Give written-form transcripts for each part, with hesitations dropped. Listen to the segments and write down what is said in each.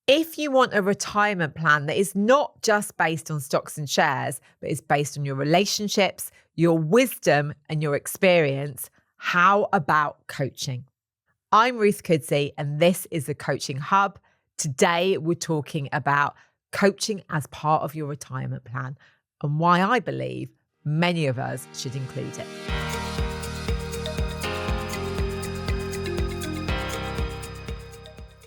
If you want a retirement plan that is not just based on stocks and shares, but is based on your relationships, your wisdom, and your experience, how about coaching? I'm Ruth Kudzi, and this is the Coaching Hub. Today, we're talking about coaching as part of your retirement plan and why I believe many of us should include it.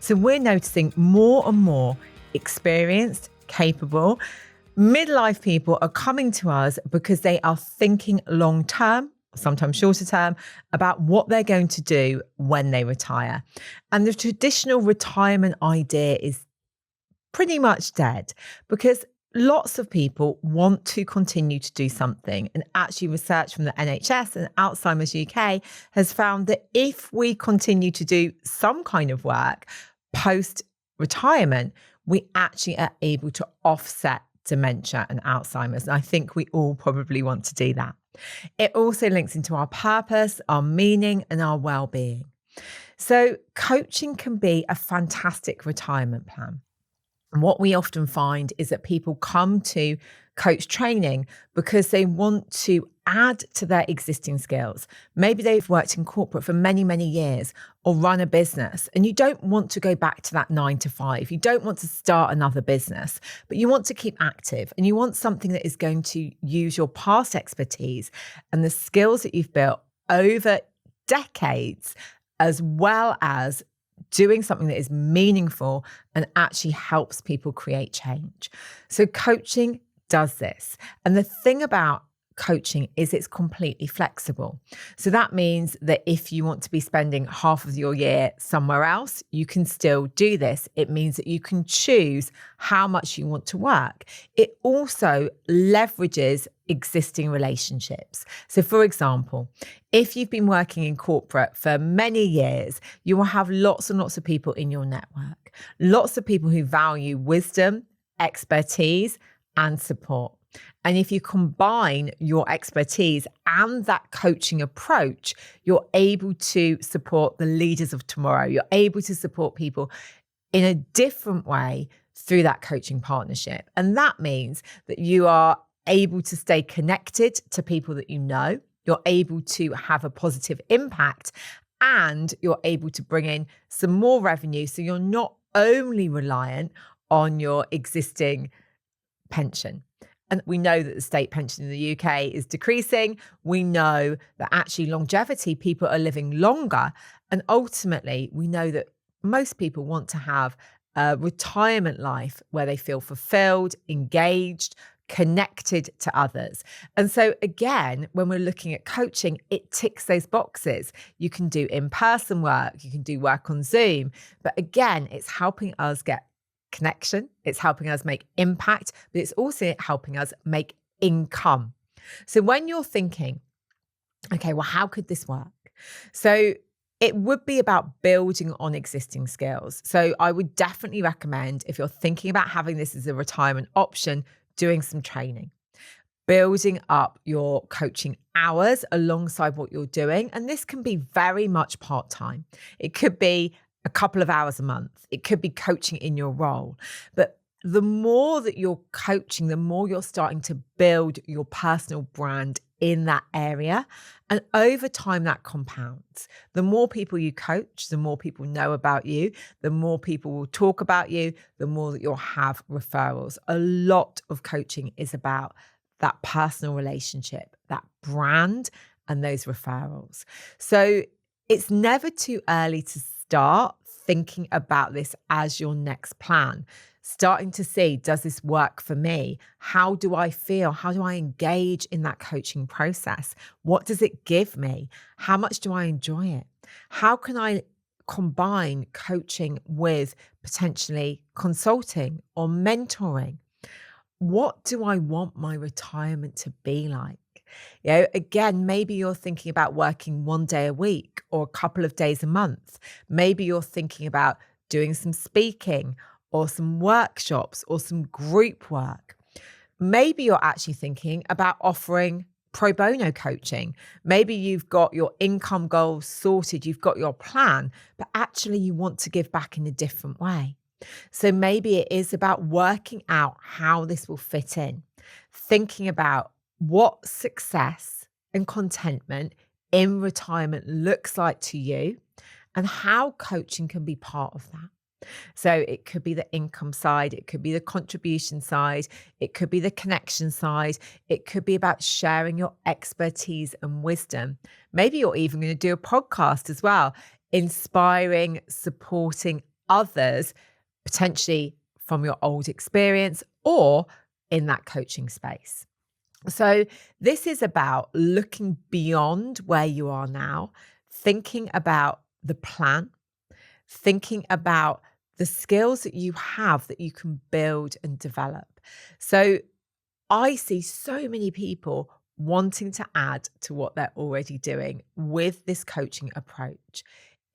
So we're noticing more and more experienced, capable, midlife people are coming to us because they are thinking long term, sometimes shorter term, about what they're going to do when they retire. And the traditional retirement idea is pretty much dead because lots of people want to continue to do something. And actually, research from the NHS and Alzheimer's UK has found that if we continue to do some kind of work post-retirement, we actually are able to offset dementia and Alzheimer's. And I think we all probably want to do that. It also links into our purpose, our meaning, and our well-being. So coaching can be a fantastic retirement plan. And what we often find is that people come to coach training because they want to add to their existing skills. Maybe they've worked in corporate for many, many years or run a business, and you don't want to go back to that 9 to 5. You don't want to start another business, but you want to keep active and you want something that is going to use your past expertise and the skills that you've built over decades, as well as doing something that is meaningful and actually helps people create change. So coaching does this. And the thing about coaching is it's completely flexible. So that means that if you want to be spending half of your year somewhere else, you can still do this. It means that you can choose how much you want to work. It also leverages existing relationships. So for example, if you've been working in corporate for many years, you will have lots and lots of people in your network, lots of people who value wisdom, expertise, and support. And if you combine your expertise and that coaching approach, you're able to support the leaders of tomorrow. You're able to support people in a different way through that coaching partnership. And that means that you are able to stay connected to people that you know. You're able to have a positive impact and you're able to bring in some more revenue. So you're not only reliant on your existing pension. And we know that the state pension in the UK is decreasing. We know that actually longevity, people are living longer. And ultimately, we know that most people want to have a retirement life where they feel fulfilled, engaged, connected to others. And so again, when we're looking at coaching, it ticks those boxes. You can do in-person work, you can do work on Zoom. But again, it's helping us get connection, it's helping us make impact, but it's also helping us make income. So when you're thinking, okay, well, how could this work? So it would be about building on existing skills. So I would definitely recommend, if you're thinking about having this as a retirement option, doing some training, building up your coaching hours alongside what you're doing. And this can be very much part-time. It could be a couple of hours a month. It could be coaching in your role. But the more that you're coaching, the more you're starting to build your personal brand in that area. And over time, that compounds. The more people you coach, the more people know about you, the more people will talk about you, the more that you'll have referrals. A lot of coaching is about that personal relationship, that brand, and those referrals. So it's never too early to start thinking about this as your next plan. Starting to see, does this work for me? How do I feel? How do I engage in that coaching process? What does it give me? How much do I enjoy it? How can I combine coaching with potentially consulting or mentoring? What do I want my retirement to be like? You know, again, maybe you're thinking about working 1 day a week or a couple of days a month. Maybe you're thinking about doing some speaking or some workshops or some group work. Maybe you're actually thinking about offering pro bono coaching. Maybe you've got your income goals sorted, you've got your plan, but actually you want to give back in a different way. So maybe it is about working out how this will fit in, thinking about what success and contentment in retirement looks like to you and how coaching can be part of that. So it could be the income side, it could be the contribution side, it could be the connection side, it could be about sharing your expertise and wisdom. Maybe you're even going to do a podcast as well, inspiring, supporting others, potentially from your old experience or in that coaching space. So this is about looking beyond where you are now, thinking about the plan, thinking about the skills that you have that you can build and develop. So I see so many people wanting to add to what they're already doing with this coaching approach.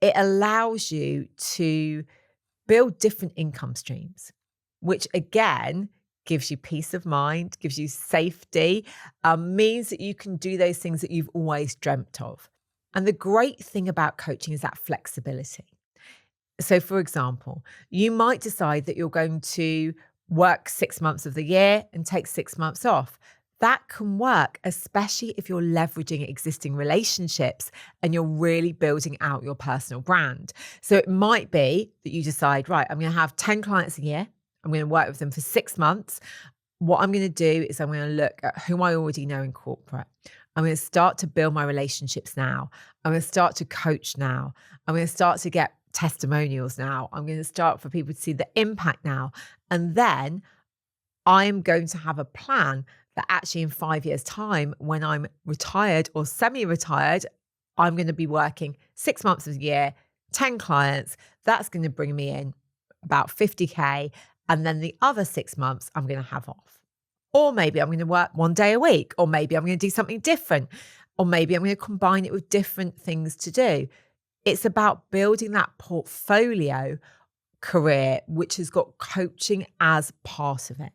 It allows you to build different income streams, which again gives you peace of mind, gives you safety, means that you can do those things that you've always dreamt of. And the great thing about coaching is that flexibility. So, for example, you might decide that you're going to work 6 months of the year and take 6 months off. That can work, especially if you're leveraging existing relationships and you're really building out your personal brand. So it might be that you decide, right, I'm going to have 10 clients a year. I'm going to work with them for 6 months. What I'm going to do is I'm going to look at who I already know in corporate. I'm going to start to build my relationships now. I'm going to start to coach now. I'm going to start to get testimonials now. I'm going to start for people to see the impact now. And then I'm going to have a plan that actually in 5 years' time, when I'm retired or semi-retired, I'm going to be working 6 months of the year, 10 clients. That's going to bring me in about 50K. And then the other 6 months I'm going to have off. Or maybe I'm going to work 1 day a week, or maybe I'm going to do something different, or maybe I'm going to combine it with different things to do. It's about building that portfolio career, which has got coaching as part of it.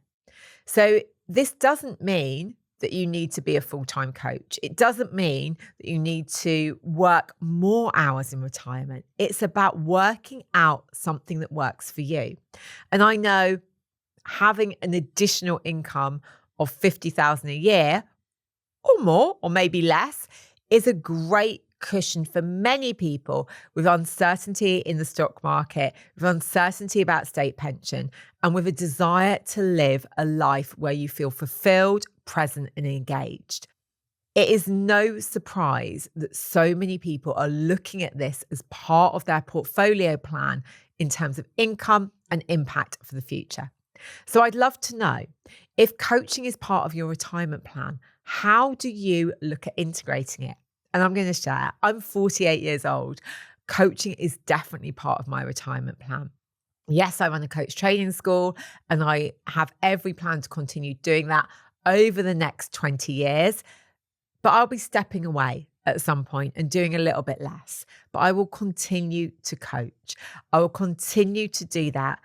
So this doesn't mean that you need to be a full-time coach. It doesn't mean that you need to work more hours in retirement. It's about working out something that works for you. And I know having an additional income of 50,000 a year or more, or maybe less, is a great cushion for many people with uncertainty in the stock market, with uncertainty about state pension, and with a desire to live a life where you feel fulfilled, present, and engaged. It is no surprise that so many people are looking at this as part of their portfolio plan in terms of income and impact for the future. So I'd love to know, if coaching is part of your retirement plan, how do you look at integrating it? And I'm going to share, I'm 48 years old. Coaching is definitely part of my retirement plan. Yes, I run a coach training school and I have every plan to continue doing that over the next 20 years. But I'll be stepping away at some point and doing a little bit less. But I will continue to coach. I will continue to do that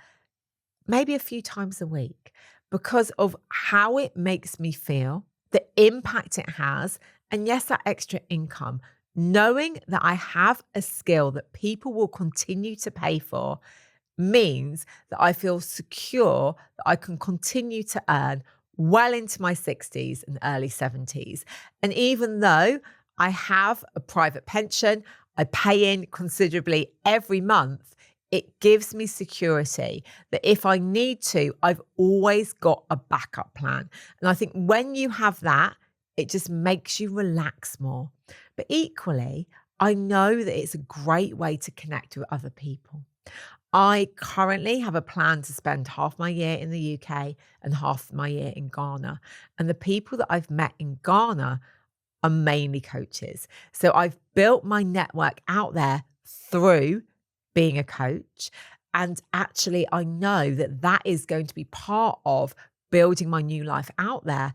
maybe a few times a week because of how it makes me feel, the impact it has, and yes, that extra income. Knowing that I have a skill that people will continue to pay for means that I feel secure that I can continue to earn well into my 60s and early 70s. And even though I have a private pension, I pay in considerably every month, it gives me security that if I need to, I've always got a backup plan. And I think when you have that, it just makes you relax more. But equally, I know that it's a great way to connect with other people. I currently have a plan to spend half my year in the UK and half my year in Ghana. And the people that I've met in Ghana are mainly coaches. So I've built my network out there through being a coach. And actually, I know that that is going to be part of building my new life out there,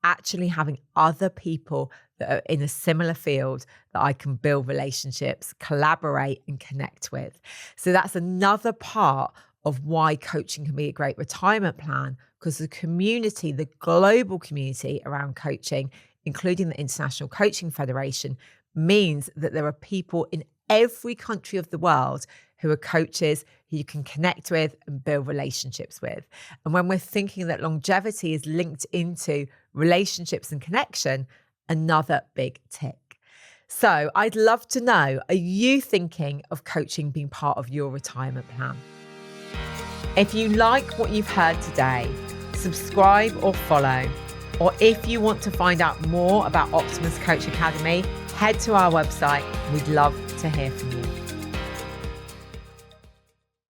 actually having other people that are in a similar field that I can build relationships, collaborate, and connect with. So that's another part of why coaching can be a great retirement plan, because the community, the global community around coaching, including the International Coaching Federation, means that there are people in every country of the world who are coaches who you can connect with and build relationships with. And when we're thinking that longevity is linked into relationships and connection, another big tick. So I'd love to know, are you thinking of coaching being part of your retirement plan? If you like what you've heard today, subscribe or follow. Or if you want to find out more about Optimus Coach Academy, head to our website. We'd love to hear from you.